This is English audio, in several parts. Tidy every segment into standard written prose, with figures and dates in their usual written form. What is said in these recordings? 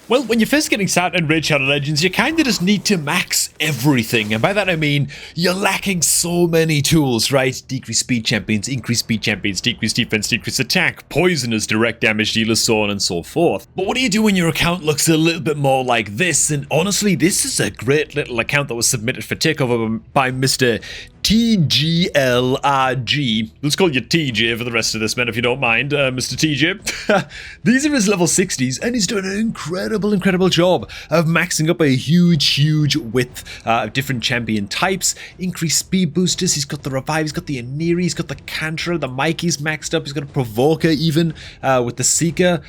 Well, when you're first getting started in Raid Shadow Legends, you kinda just need to max everything, and by that I mean, you're lacking so many tools, right? Decrease speed champions, increase speed champions, decrease defense, decrease attack, poisoners, direct damage dealers, so on and so forth. But what do you do when your account looks a little bit more like this? And honestly, this is a great little account that was submitted for Takeover by Mr. TGLRG. Let's call you TJ for the rest of this, man, if you don't mind, Mr. TJ. These are his level 60s, and he's doing an incredible job of maxing up a huge width of different champion types, increased speed boosters, he's got the revive, he's got the Aniri, he's got the Cantra, the Mikey's maxed up, he's got a Provoker even with the Seeker.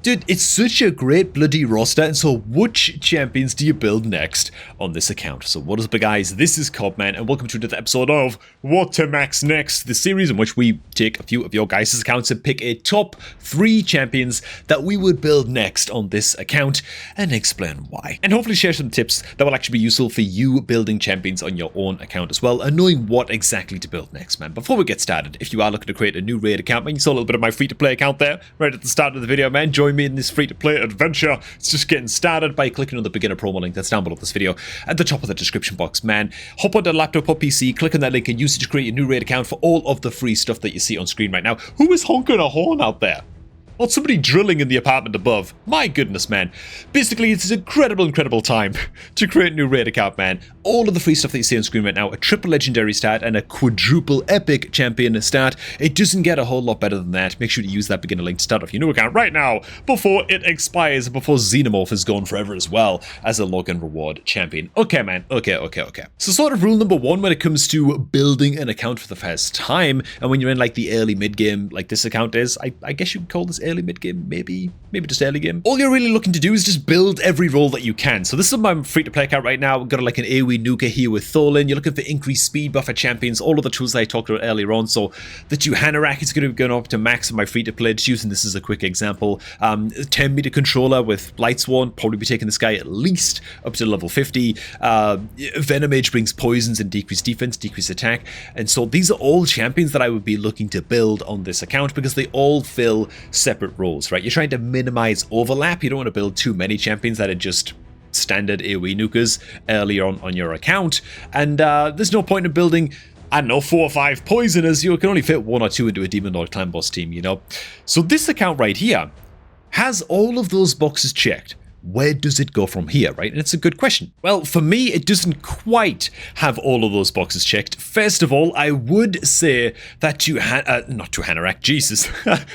Dude, it's such a great bloody roster, and so which champions do you build next on this account? So what is up, guys? This is Cobman, and welcome to another episode of What to Max Next, the series in which we take a few of your guys' accounts and pick a top 3 champions that we would build next on this account, and explain why. And hopefully share some tips that will actually be useful for you building champions on your own account as well, and knowing what exactly to build next, man. Before we get started, if you are looking to create a new raid account, man, you saw a little bit of my free-to-play account there, right at the start of the video, man. Join me in this free-to-play adventure. It's just getting started by clicking on the beginner promo link that's down below this video at the top of the description box, man. Hop on the laptop or PC, click on that link and use it to create a new raid account for all of the free stuff that you see on screen right now. Who is honking a horn out there? Or somebody drilling in the apartment above. My goodness, man. Basically, it's an incredible time to create a new raid account, man. All of the free stuff that you see on screen right now, a triple legendary start and a quadruple epic champion start. It doesn't get a whole lot better than that. Make sure to use that beginner link to start off your new account right now before it expires, before Xenomorph is gone forever as well as a login reward champion. Okay, man. Okay. So sort of rule number 1 when it comes to building an account for the first time, and when you're in like the early mid game like this account is, I guess you could call this early mid game, maybe just early game. All you're really looking to do is just build every role that you can. So this is my free to play account right now. We've got like an AoE nuker here with Tholin. You're looking for increased speed buffer champions, all of the tools that I talked about earlier on. So the 2 Hanorach is going to be going up to max on my free to play, just using this as a quick example. 10 meter controller with Lightsworn, probably be taking this guy at least up to level 50. Venomage brings poisons and decreased defense, decreased attack. And so these are all champions that I would be looking to build on this account because they all fill separate roles, right? You're trying to minimize overlap. You don't want to build too many champions that are just standard AoE nukers earlier on your account. And there's no point in building, I don't know, 4 or 5 poisoners. You can only fit 1 or 2 into a Demon Lord Clan Boss team, you know? So this account right here has all of those boxes checked. Where does it go from here, right? And it's a good question. Well, for me, it doesn't quite have all of those boxes checked. First of all, I would say that not to Hanorach, Jesus.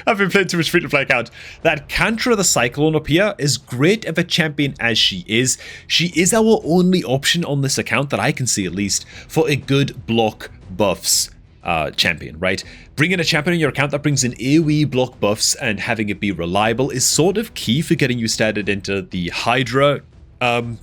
I've been playing too much free-to-play account. That Cantra the Cyclone up here is great of a champion as she is. She is our only option on this account that I can see at least for a good block buffs champion, right? Bringing a champion in your account that brings in AoE block buffs and having it be reliable is sort of key for getting you started into the Hydra game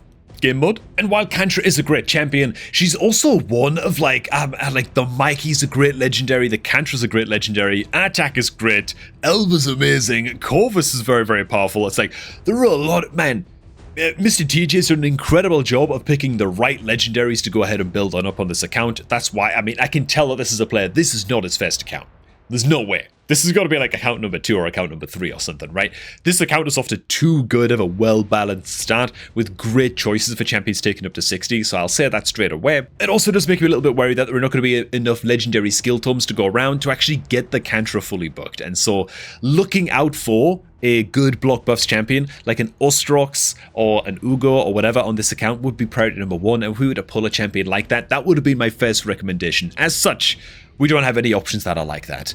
mode. And while Cantra is a great champion, she's also one of like the Mikey's a great legendary, the Cantra's a great legendary, Attack is great, Elva's amazing, Corvus is very powerful. It's like, there are a lot of, man, Mr. TJ's done an incredible job of picking the right legendaries to go ahead and build on up on this account. That's why, I mean, I can tell that this is a player. This is not his first account. There's no way. This has got to be like account number 2 or account number 3 or something, right? This account is off to too good of a well-balanced start with great choices for champions taking up to 60, so I'll say that straight away. It also does make me a little bit worried that there are not going to be enough legendary skill tomes to go around to actually get the Cantra fully booked, and so looking out for a good block buffs champion like an Ostrox or an Uugo or whatever on this account would be priority number 1, and if we were to pull a champion like that, that would have been my first recommendation. As such, we don't have any options that are like that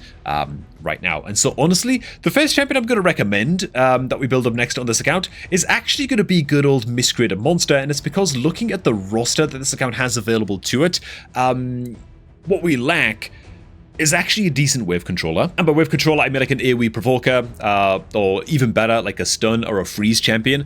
right now. And so honestly, the first champion I'm going to recommend that we build up next on this account is actually going to be good old Miscreated Monster, and it's because looking at the roster that this account has available to it, what we lack is actually a decent wave controller. And by wave controller, I mean like an AoE provoker, or even better, like a stun or a freeze champion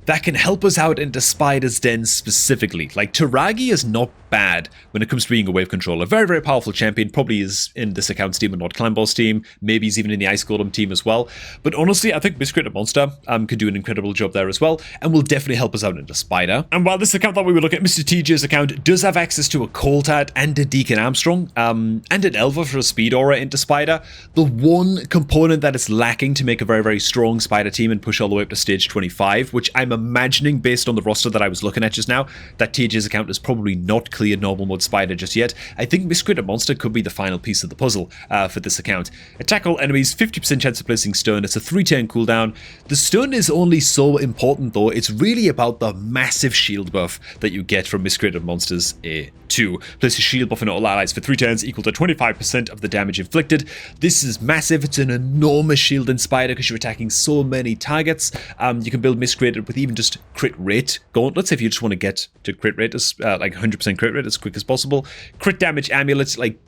that can help us out into Spider's Den specifically. Like, Taragi is not bad when it comes to being a wave controller. Very powerful champion, probably is in this account's Demon Lord Clan Boss team, maybe he's even in the Ice Golem team as well. But honestly, I think Miscreated Monster could do an incredible job there as well, and will definitely help us out into Spider. And while this account that we were looking at, Mr. TJ's account, does have access to a Cold Heart and a Deacon Armstrong, and an Elva for a Speed Aura into Spider, the one component that is lacking to make a very strong Spider team and push all the way up to stage 25, which I'm imagining, based on the roster that I was looking at just now, that TJ's account is probably not cleared normal mode Spider just yet. I think Miscreated Monster could be the final piece of the puzzle for this account. Attack all enemies, 50% chance of placing stun. It's a 3-turn cooldown. The stun is only so important though. It's really about the massive shield buff that you get from Miscreated Monsters A2. Place a shield buff on all allies for 3 turns equal to 25% of the damage inflicted. This is massive. It's an enormous shield in Spider because you're attacking so many targets. You can build Miscreated with even just crit rate gauntlets if you just want to get to crit rate as like 100% crit rate as quick as possible. Crit damage amulets, like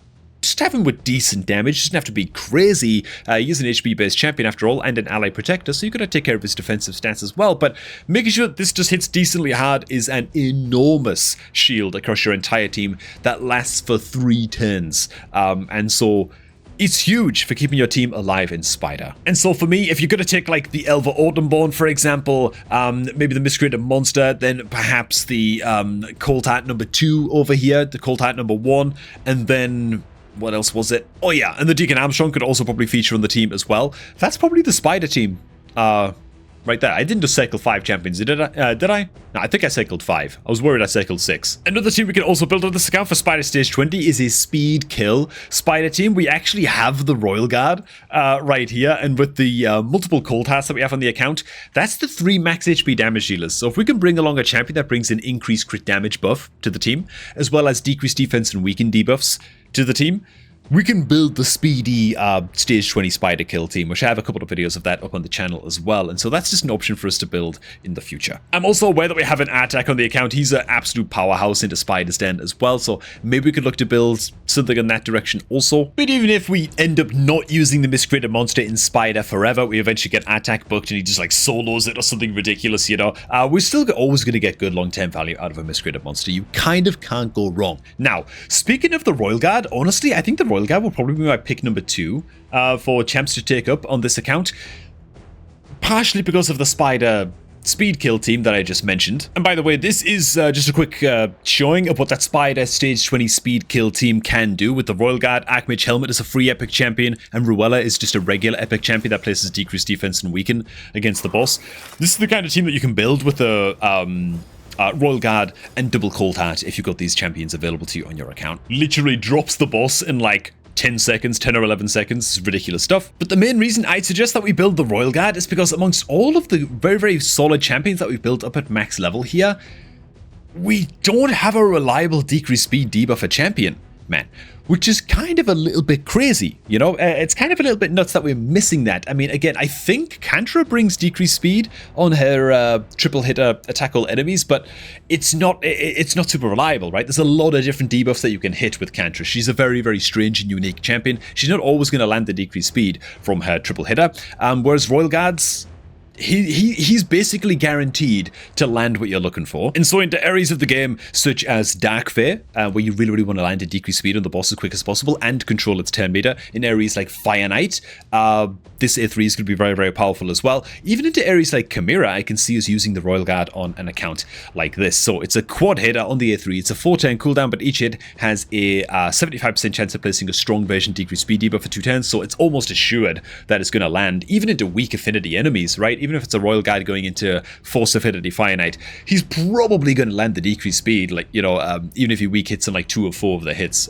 just have him with decent damage. Doesn't have to be crazy. He's an HP based champion after all, and an ally protector, so you've got to take care of his defensive stats as well. But making sure that this just hits decently hard is an enormous shield across your entire team that lasts for 3 turns. And so it's huge for keeping your team alive in Spider. And so for me, if you're going to take like the Elva Autumnborn, for example, maybe the Miscreated Monster, then perhaps the Cold Heart number 2 over here, the Cold Heart number 1, and then what else was it? Oh yeah, and the Deacon Armstrong could also probably feature on the team as well. That's probably the Spider team. Right there. I didn't just cycle 5 champions, did I? No, I think I cycled 5. I was worried I cycled 6. Another team we can also build on this account for Spider Stage 20 is a speed kill Spider team. We actually have the Royal Guard right here, and with the multiple Cold Hearts that we have on the account, that's the 3 max HP damage dealers. So if we can bring along a champion that brings an increased crit damage buff to the team, as well as decreased defense and weaken debuffs to the team, we can build the speedy Stage 20 Spider kill team, which I have a couple of videos of that up on the channel as well, and so that's just an option for us to build in the future. I'm also aware that we have an Attack on the account. He's an absolute powerhouse into Spider's Den as well, so maybe we could look to build something in that direction also. But even if we end up not using the Miscreated Monster in Spider forever, we eventually get Attack booked and he just like solos it or something ridiculous, you know, we're still always going to get good long-term value out of a Miscreated Monster. You kind of can't go wrong. Now, speaking of the Royal Guard, honestly, I think the Royal Guard will probably be my pick number 2 for champs to take up on this account, partially because of the Spider speed kill team that I just mentioned. And by the way, this is just a quick showing of what that Spider Stage 20 speed kill team can do with the Royal Guard. Archmage Helmet is a free epic champion, and Ruella is just a regular epic champion that places decreased defense and weaken against the boss. This is the kind of team that you can build with the Royal Guard and double Cold Heart if you've got these champions available to you on your account. Literally drops the boss in like 10 seconds, 10 or 11 seconds. It's ridiculous stuff. But the main reason I'd suggest that we build the Royal Guard is because amongst all of the very, very solid champions that we've built up at max level here, we don't have a reliable decreased speed debuff champion, man. Which is kind of a little bit crazy, you know? It's kind of a little bit nuts that we're missing that. I mean, again, I think Kantra brings decreased speed on her triple hit attack all enemies, but it's not super reliable, right? There's a lot of different debuffs that you can hit with Kantra. She's a very, very strange and unique champion. She's not always going to land the decreased speed from her triple hitter, whereas Royal Guards, he's basically guaranteed to land what you're looking for. And so into areas of the game such as Dark Fae, where you really, really want to land a decreased speed on the boss as quick as possible and control its turn meter. In areas like Fire Knight, this A3 is going to be very, very powerful as well. Even into areas like Chimera, I can see us using the Royal Guard on an account like this. So it's a quad hitter on the A3. It's a 4-turn cooldown, but each hit has a 75% chance of placing a strong version decreased speed debuff for 2 turns. So it's almost assured that it's going to land even into weak affinity enemies, right? Even if it's a Royal Guard going into Force Affinity Fire Knight, he's probably going to land the decreased speed, like, you know, even if he weak hits on like 2 or 4 of the hits.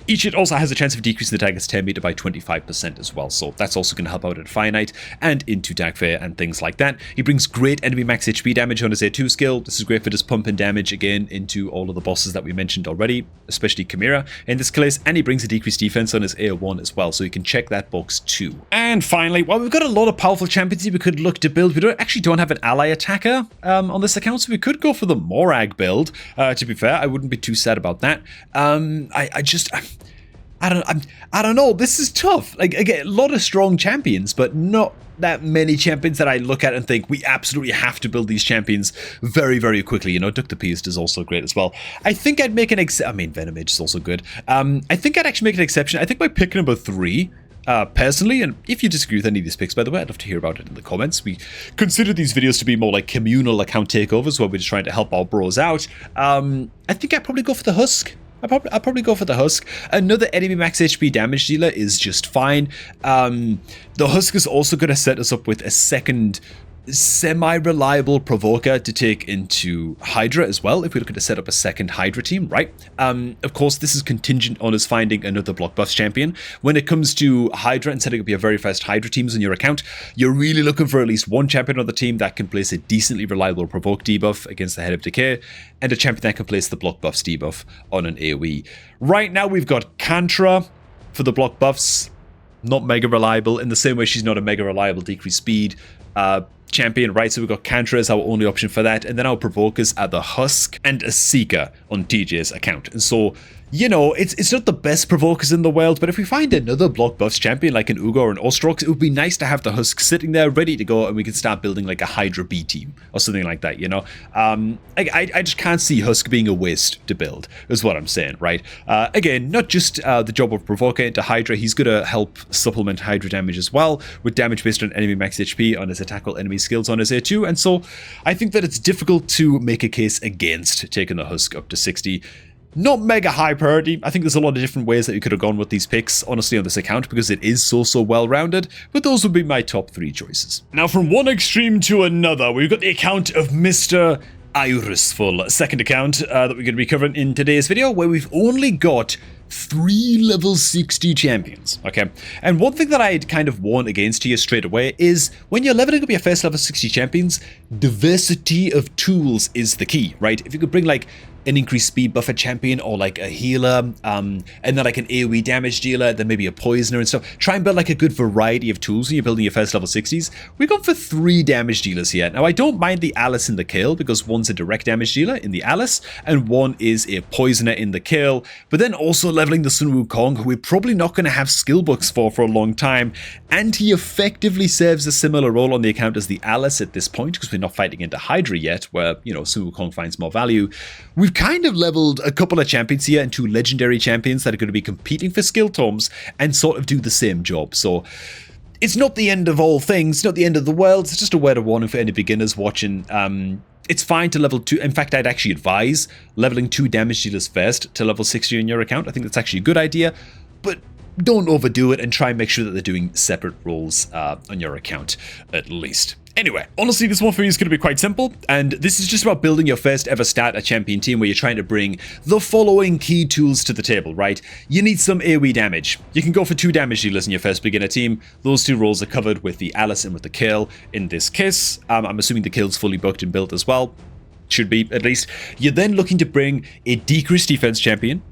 Each hit also has a chance of decreasing the target's turn meter by 25% as well, so that's also going to help out at Fire Knight and into Dark Fae and things like that. He brings great enemy max HP damage on his A2 skill. This is great for just pumping damage again into all of the bosses that we mentioned already, especially Chimera in this case, and he brings a decreased defense on his A1 as well, so you can check that box too. And finally, while we've got a lot of powerful champions we could look to build, we don't have an ally attacker on this account, so we could go for the Morag build. To be fair, I wouldn't be too sad about that. I don't know. This is tough. Like, again, a lot of strong champions, but not that many champions that I look at and think we absolutely have to build these champions very, very quickly. You know, Duck the Piest is also great as well. I think I'd make an Venomage is also good. I think I'd actually make an exception. I think my pick number 3, personally, and if you disagree with any of these picks, by the way, I'd love to hear about it in the comments. We consider these videos to be more like communal account takeovers where we're just trying to help our bros out. I think I'd probably go for the Husk. I'll probably go for the Husk. Another enemy max HP damage dealer is just fine. The Husk is also going to set us up with a second semi-reliable provoker to take into Hydra as well, if we're looking to set up a second Hydra team, right? Of course, this is contingent on us finding another block buffs champion. When it comes to Hydra and setting up your very first Hydra teams on your account, you're really looking for at least one champion on the team that can place a decently reliable provoke debuff against the Head of Decay, and a champion that can place the block buffs debuff on an AoE. Right now, we've got Kantra for the block buffs. Not mega reliable, in the same way she's not a mega reliable decreased speed champion, right? So we've got Kantra as our only option for that, and then our provokers are the Husk and a Seeker on TJ's account. And so, you know, it's not the best provokers in the world, but if we find another block buffs champion like an Uugo or an Ostrox, it would be nice to have the Husk sitting there ready to go, and we can start building like a Hydra B team or something like that, you know? I just can't see Husk being a waste to build, is what I'm saying, right? Again, not just the job of provoker into Hydra, he's going to help supplement Hydra damage as well, with damage based on enemy max HP on his attack while enemy skills on his A2, and so I think that it's difficult to make a case against taking the Husk up to 60. Not mega high priority. I think there's a lot of different ways that you could have gone with these picks, honestly, on this account, because it is so well-rounded, but those would be my top 3 choices. Now, from one extreme to another, we've got the account of Mr. Irisful, second account that we're going to be covering in today's video, where we've only got 3 level 60 champions, okay? And one thing that I'd kind of warn against here straight away is when you're leveling up your first level 60 champions, diversity of tools is the key, right? If you could bring like an increased speed buffer champion or like a healer, and then like an AoE damage dealer, then maybe a poisoner and stuff. Try and build like a good variety of tools when you're building your first level 60s. We've gone for 3 damage dealers here. Now I don't mind the Alice in the kill because one's a direct damage dealer in the Alice and one is a poisoner in the kill, but then also leveling the Sun Wukong, who we're probably not going to have skill books for a long time, and he effectively serves a similar role on the account as the Alice at this point because we're not fighting into Hydra yet, where, you know, Sun Wukong finds more value. We've kind of leveled a couple of champions here and 2 legendary champions that are going to be competing for skill tomes and sort of do the same job. So it's not the end of all things, it's not the end of the world, it's just a word of warning for any beginners watching. It's fine to level 2. In fact, I'd actually advise leveling 2 damage dealers first to level 60 on your account. I think that's actually a good idea, but don't overdo it and try and make sure that they're doing separate roles on your account at least. Anyway, honestly, this one for me is going to be quite simple, and this is just about building your first ever starter champion team where you're trying to bring the following key tools to the table, right? You need some AoE damage. You can go for 2 damage dealers in your first beginner team. Those 2 roles are covered with the Alice and with the Kill in this case. I'm assuming the Kill's fully booked and built as well. Should be, at least. You're then looking to bring a decreased defense champion,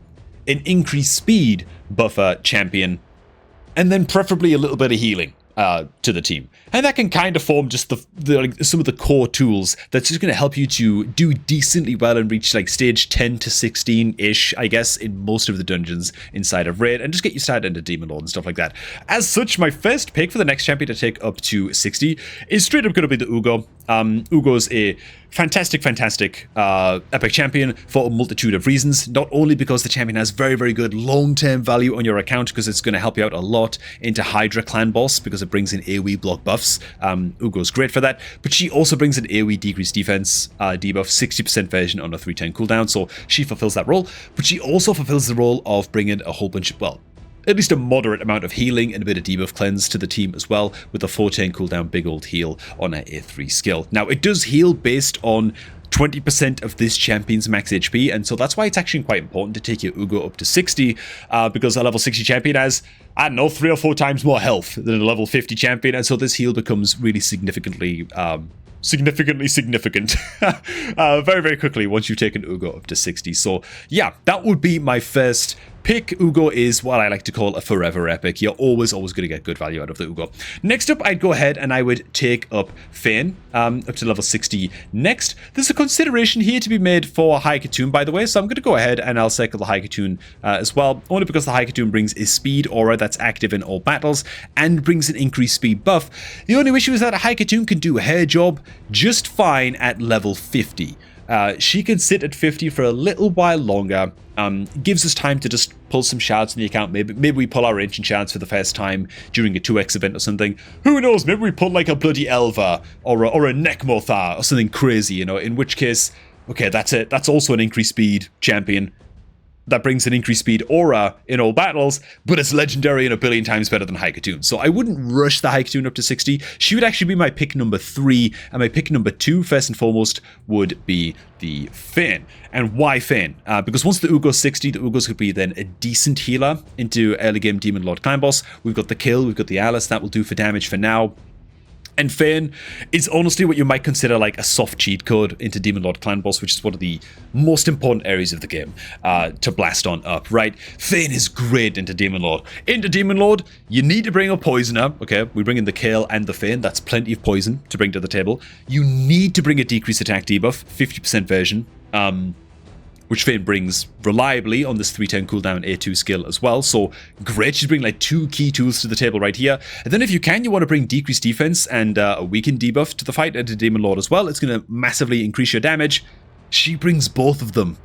an increased speed buffer champion, and then preferably a little bit of healing to the team. And that can kind of form just like, some of the core tools that's just going to help you to do decently well and reach like stage 10 to 16-ish, I guess, in most of the dungeons inside of Raid, and just get you started into Demon Lord and stuff like that. As such, my first pick for the next champion to take up to 60 is straight up going to be the Uugo. Uugo's a fantastic epic champion for a multitude of reasons, not only because the champion has very good long-term value on your account because it's going to help you out a lot into Hydra clan boss because it brings in AoE block buffs. Uugo's great for that, but she also brings an AoE decreased defense debuff, 60% version on a 310 cooldown, so she fulfills that role, but she also fulfills the role of bringing a whole bunch of, well, at least a moderate amount of healing and a bit of debuff cleanse to the team as well, with a 410 cooldown big old heal on her A3 skill. Now, it does heal based on 20% of this champion's max HP, and so that's why it's actually quite important to take your Uugo up to 60, because a level 60 champion has, I don't know, 3 or 4 times more health than a level 50 champion, and so this heal becomes really significantly significant very quickly once you've taken Uugo up to 60. So yeah, that would be my first pick. Uugo is what I like to call a forever epic. You're always going to get good value out of the Uugo. Next up, I'd go ahead and I would take up Fane up to level 60 next. There's a consideration here to be made for Haikatoon, by the way, so I'm going to go ahead and I'll cycle the Haikatoon as well, only because the Haikatoon brings a speed aura that's active in all battles and brings an increased speed buff. The only issue is that a Haikatoon can do her job just fine at level 50. She can sit at 50 for a little while longer. Gives us time to just pull some shards in the account. Maybe we pull our ancient shards for the first time during a 2x event or something. Who knows? Maybe we pull like a bloody Elva or a Nekmothar or something crazy, you know, in which case, okay, that's it. That's also an increased speed champion. that brings an increased speed aura in all battles, but it's legendary and a billion times better than Haikatoon. So I wouldn't rush the Haikatoon up to 60. She would actually be my pick number 3, and my pick number 2, first and foremost, would be the Finn. And why Finn? Because once the Uugo's 60, the Uugo's could be then a decent healer into early game Demon Lord Clan Boss. We've got the kill, we've got the Alice, that will do for damage for now. And Finn is honestly what you might consider like a soft cheat code into Demon Lord Clan Boss, which is one of the most important areas of the game to blast on up, right? Finn is great into Demon Lord. Into Demon Lord, you need to bring a Poisoner, okay? We bring in the Kale and the Finn, that's plenty of poison to bring to the table. You need to bring a decreased attack debuff, 50% version, which Finn brings reliably on this 3-turn cooldown A2 skill as well. So great, she's bringing like 2 key tools to the table right here. And then if you can, you want to bring decreased defense and a weakened debuff to the fight and to Demon Lord as well. It's going to massively increase your damage. She brings both of them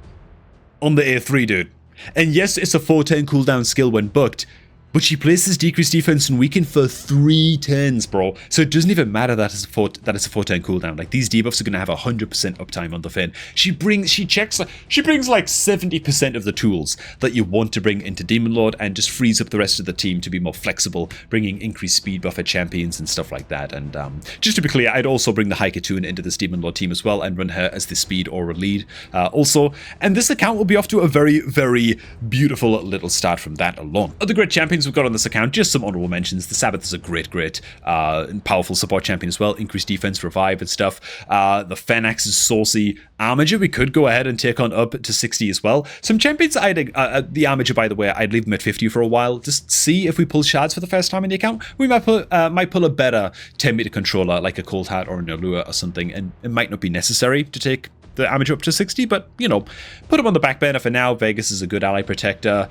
on the A3, dude. And yes, it's a 4-turn cooldown skill when booked, but she places decreased defense and weaken for 3 turns, bro. So it doesn't even matter that it's a 4-turn cooldown. Like, these debuffs are going to have 100% uptime on the Finn. She brings like 70% of the tools that you want to bring into Demon Lord and just frees up the rest of the team to be more flexible, bringing increased speed buffer champions and stuff like that. And just to be clear, I'd also bring the Haikatoon into this Demon Lord team as well and run her as the speed aura lead also. And this account will be off to a very, very beautiful little start from that alone. Other great champions we've got on this account, just some honorable mentions. The Sabbath is a great and powerful support champion as well. Increased defense, revive and stuff. The Fenax is saucy. Armager, we could go ahead and take on up to 60 as well. Some champions, the Armager, by the way, I'd leave them at 50 for a while. Just see if we pull shards for the first time in the account. We might pull a better 10-meter controller like a Cold Heart or an Allure or something, and it might not be necessary to take the Armager up to 60, but, you know, put him on the back burner for now. Vegas is a good ally protector.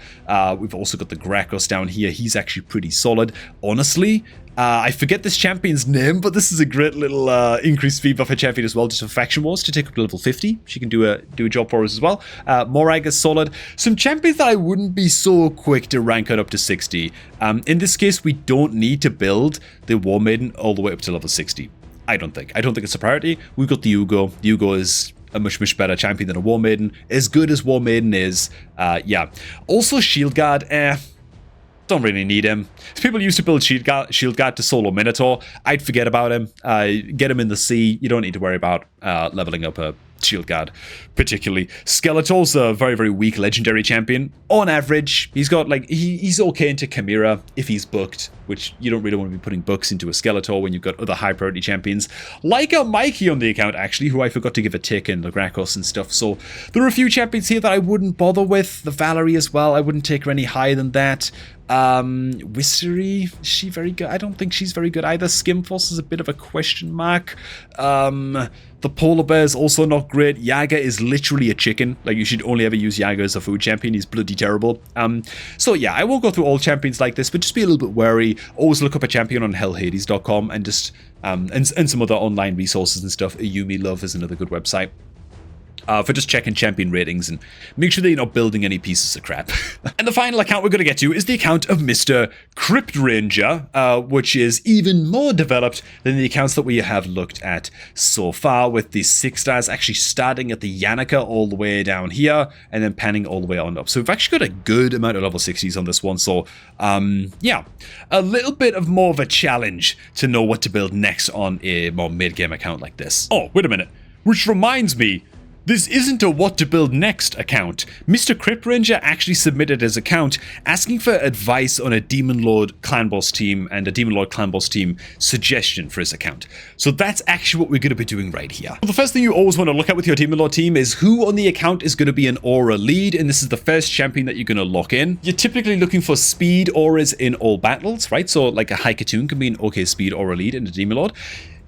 We've also got the Gracchus down here. He's actually pretty solid. Honestly, I forget this champion's name, but this is a great little increased speed buffer champion as well, just for Faction Wars to take up to level 50. She can do a job for us as well. Morag is solid. Some champions that I wouldn't be so quick to rank up to 60. In this case, we don't need to build the War Maiden all the way up to level 60. I don't think it's a priority. We've got the Uugo. The Uugo is a much better champion than a War Maiden. As good as War Maiden is, yeah. Also, Shield Guard, don't really need him. People used to build Shield Guard to solo Minotaur. I'd forget about him. Get him in the sea. You don't need to worry about leveling up a Shield Guard, particularly. Skeletor's a very weak legendary champion. On average, he's got like he's okay into Chimera if he's booked, which you don't really want to be putting books into a Skeletor when you've got other high priority champions like a Mikey on the account, actually, who I forgot to give a tick in, the Gracchus and stuff. So there are a few champions here that I wouldn't bother with. The Valerie as well, I wouldn't take her any higher than that. Whissery, is she very good? I don't think she's very good either. Skimforce is a bit of a question mark. The Polar Bear is also not great. Yaga is literally a chicken. Like, you should only ever use Yaga as a food champion. He's bloody terrible. So yeah, I won't go through all champions like this, but just be a little bit wary. Always look up a champion on hellhades.com and just and some other online resources and stuff. Ayumi Love is another good website. For just checking champion ratings and make sure that you're not building any pieces of crap. And the final account we're going to get to is the account of Mr. Crypt Ranger, which is even more developed than the accounts that we have looked at so far, with the 6 stars actually starting at the Yannicka all the way down here and then panning all the way on up. So we've actually got a good amount of level 60s on this one. So yeah, a little bit of more of a challenge to know what to build next on a more mid-game account like this. Oh, wait a minute. Which reminds me, this isn't a what to build next account. Mr. Crypt Ranger actually submitted his account asking for advice on a Demon Lord Clan Boss team and a Demon Lord Clan Boss team suggestion for his account. So that's actually what we're going to be doing right here. The first thing you always want to look at with your Demon Lord team is who on the account is going to be an aura lead, and this is the first champion that you're going to lock in. You're typically looking for speed auras in all battles, right? So like a Haikatoon can be an okay speed aura lead in a Demon Lord.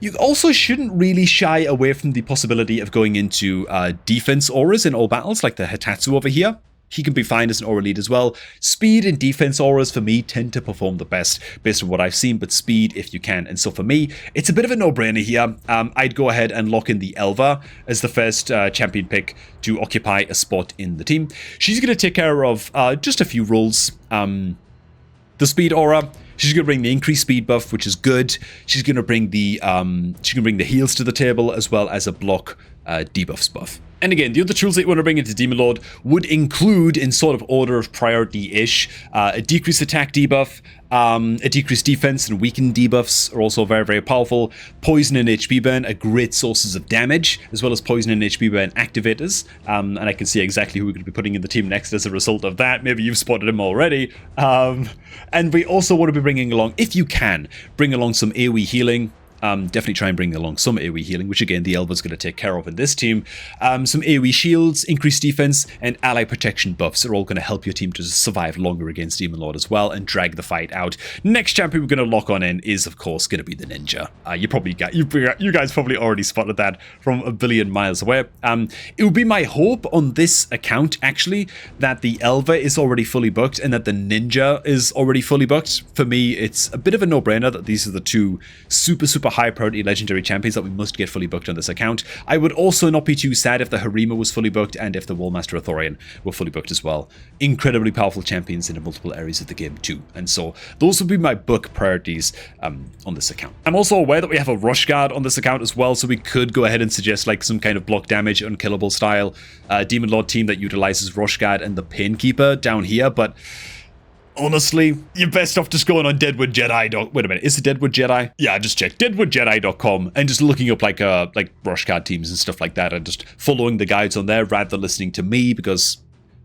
You also shouldn't really shy away from the possibility of going into defense auras in all battles, like the Hitatsu over here. He can be fine as an aura lead as well. Speed and defense auras, for me, tend to perform the best based on what I've seen, but speed if you can. And so for me, it's a bit of a no-brainer here. I'd go ahead and lock in the Elva as the first champion pick to occupy a spot in the team. She's going to take care of just a few roles. The speed aura. She's going to bring the increased speed buff, which is good. She's going to bring the heals to the table as well as a block debuffs buff. And again, the other tools that you want to bring into Demon Lord would include, in sort of order of priority-ish, a decreased attack debuff, a decreased defense and weakened debuffs are also very, very powerful. Poison and HP burn are great sources of damage, as well as poison and HP burn activators. And I can see exactly who we're going to be putting in the team next as a result of that. Maybe you've spotted him already. And we also want to be bringing along, if you can, bring along some AoE healing. Definitely try and bring along some AoE healing, which again, the Elva's going to take care of in this team. Some AoE shields, increased defense, and ally protection buffs are all going to help your team to survive longer against Demon Lord as well and drag the fight out. Next champion we're going to lock on in is, of course, going to be the Ninja. You guys probably already spotted that from a billion miles away. It would be my hope on this account, actually, that the Elva is already fully booked and that the Ninja is already fully booked. For me, it's a bit of a no-brainer that these are the two super high priority legendary champions that we must get fully booked on this account. I would also not be too sad if the Harima was fully booked and if the Wallmaster of Thorian were fully booked as well. Incredibly powerful champions in multiple areas of the game too. And so those would be my book priorities on this account. I'm also aware that we have a Rush Guard on this account as well, so we could go ahead and suggest like some kind of block damage, unkillable style Demon Lord team that utilizes Rush Guard and the Painkeeper down here, but honestly, you're best off just going on Deadwood Jedi. Wait a minute, is it Deadwood Jedi? Yeah, I just checked deadwoodjedi.com and just looking up like rush card teams and stuff like that and just following the guides on there rather than listening to me, because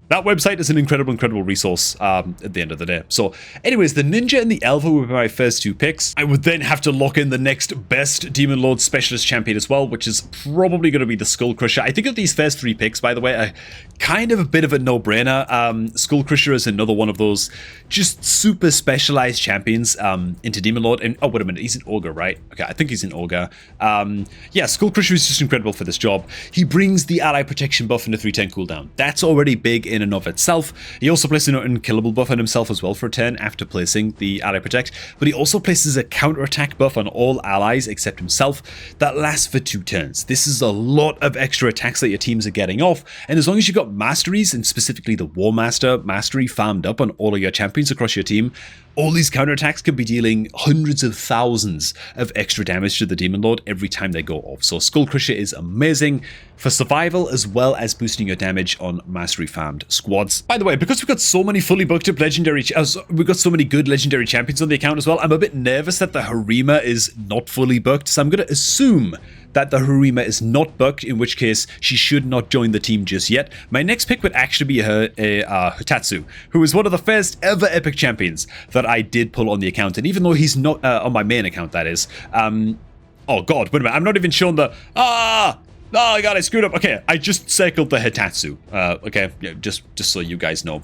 that website is an incredible resource at the end of the day. So anyways, the Ninja and the Elva would be my first two picks. I would then have to lock in the next best Demon Lord Specialist champion as well, which is probably going to be the Skull Crusher. I think of these first three picks, by the way, are kind of a bit of a no-brainer. Skull Crusher is another one of those just super specialized champions into Demon Lord. And oh, wait a minute, he's an Ogre, right? Okay, I think he's an Ogre. Yeah, Skull Crusher is just incredible for this job. He brings the ally protection buff and the 310 cooldown. That's already big in and of itself. He also places an unkillable buff on himself as well for a turn after placing the ally protect, but he also places a counterattack buff on all allies except himself that lasts for 2 turns. This is a lot of extra attacks that your teams are getting off, and as long as you've got masteries, and specifically the War Master mastery farmed up on all of your champions across your team, all these counterattacks can be dealing hundreds of thousands of extra damage to the Demon Lord every time they go off. So Skull Crusher is amazing for survival as well as boosting your damage on mastery farmed squads. By the way, because we've got so many fully booked up legendary, we've got so many good legendary champions on the account as well, I'm a bit nervous that the Harima is not fully booked. So I'm going to assume that the Harima is not booked, in which case she should not join the team just yet. My next pick would actually be Hitatsu, who is one of the first ever epic champions that I did pull on the account. And even though he's not on my main account, that is. Oh god, wait a minute, I'm not even showing the... Oh god, I screwed up. Okay, I just circled the Hitatsu. Okay, yeah, just so you guys know.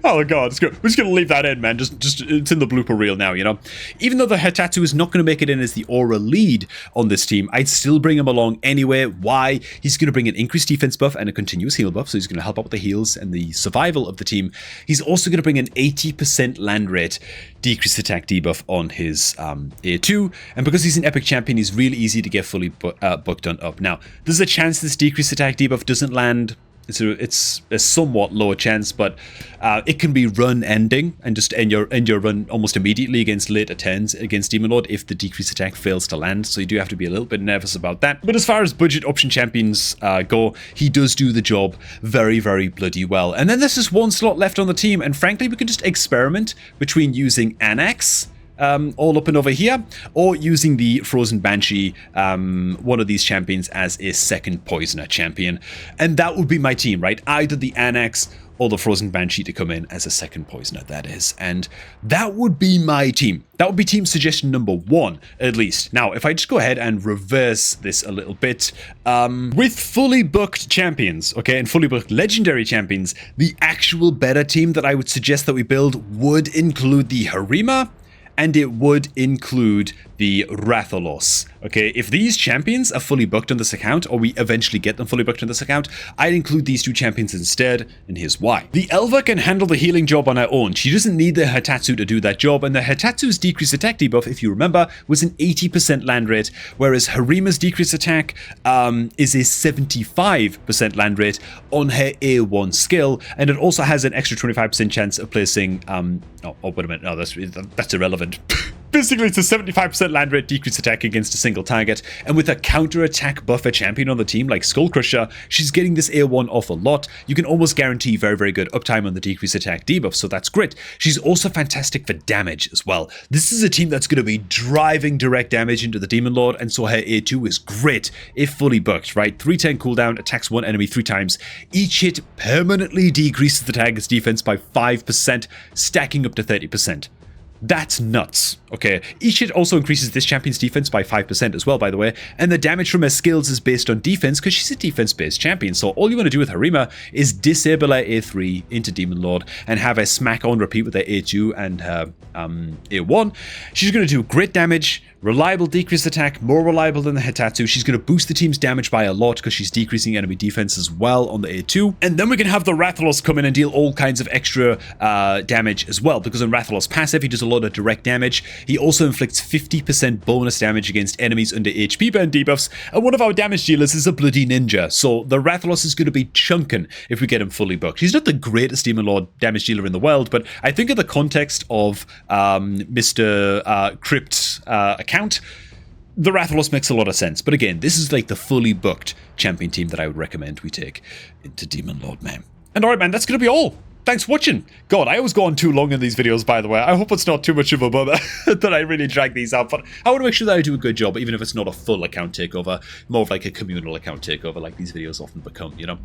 Oh god, it's good. We're just gonna leave that in, man. Just it's in the blooper reel now, you know. Even though the Hitatsu is not gonna make it in as the aura lead on this team, I'd still bring him along anyway. Why? He's gonna bring an increased defense buff and a continuous heal buff, so he's gonna help out with the heals and the survival of the team. He's also gonna bring an 80% land rate decreased attack debuff on his A2, and because he's an epic champion, he's really easy to get fully booked on up. Now, there's a chance this decreased attack debuff doesn't land. It's a somewhat lower chance, but it can be run ending and just end your run almost immediately against later turns against Demon Lord if the decreased attack fails to land, so you do have to be a little bit nervous about that. But as far as budget option champions go, he does do the job very bloody well. And then there's just one slot left on the team, and frankly we can just experiment between using Anax all up and over here, or using the Frozen Banshee, one of these champions, as a second Poisoner champion. And that would be my team, right? Either the Anax or the Frozen Banshee to come in as a second Poisoner, that is. And that would be my team. That would be team suggestion number 1, at least. Now, if I just go ahead and reverse this a little bit, with fully booked champions, okay, and fully booked legendary champions, the actual better team that I would suggest that we build would include the Harima, and it would include the Rathalos. Okay, if these champions are fully booked on this account, or we eventually get them fully booked on this account, I'd include these 2 champions instead, and here's why. The Elva can handle the healing job on her own. She doesn't need the Hitatsu to do that job, and the Hitatsu's decreased attack debuff, if you remember, was an 80% land rate, whereas Harima's decreased attack is a 75% land rate on her A1 skill, and it also has an extra 25% chance of placing... oh, wait a minute, no, that's irrelevant. Basically, it's a 75% land rate decrease attack against a single target, and with a counter-attack buffer champion on the team like Skullcrusher, she's getting this A1 off a lot. You can almost guarantee very, very good uptime on the decrease attack debuff, so that's great. She's also fantastic for damage as well. This is a team that's going to be driving direct damage into the Demon Lord, and so her A2 is great if fully booked, right? 310 cooldown, attacks one enemy 3 times. Each hit permanently decreases the target's defense by 5%, stacking up to 30%. That's nuts, okay? Each hit also increases this champion's defense by 5% as well, by the way, and the damage from her skills is based on defense because she's a defense-based champion, so all you want to do with Harima is disable her A3 into Demon Lord and have her smack on repeat with her A2 and her A1. She's going to do great damage, reliable decreased attack, more reliable than the Hitatsu. She's going to boost the team's damage by a lot because she's decreasing enemy defense as well on the A2. And then we can have the Rathalos come in and deal all kinds of extra damage as well, because in Rathalos' passive, he does a lot of direct damage. He also inflicts 50% bonus damage against enemies under HP burn debuffs, and one of our damage dealers is a bloody ninja, so the Rathalos is going to be chunking if we get him fully booked. He's not the greatest Demon Lord damage dealer in the world, but I think in the context of Mr. Crypt's account, the Rathalos makes a lot of sense. But again, this is like the fully booked champion team that I would recommend we take into Demon Lord, man. And alright, man, that's going to be all. Thanks for watching. God, I always go on too long in these videos, by the way. I hope it's not too much of a bummer that I really drag these out, but I want to make sure that I do a good job, even if it's not a full account takeover, more of like a communal account takeover, like these videos often become, you know?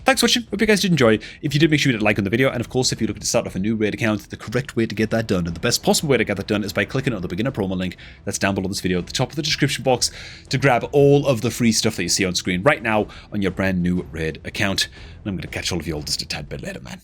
Thanks for watching. Hope you guys did enjoy. If you did, make sure you hit a like on the video, and of course, if you're looking to start off a new raid account, the correct way to get that done, and the best possible way to get that done, is by clicking on the beginner promo link that's down below this video at the top of the description box to grab all of the free stuff that you see on screen right now on your brand new raid account. And I'm going to catch all of you all just a tad bit later, man.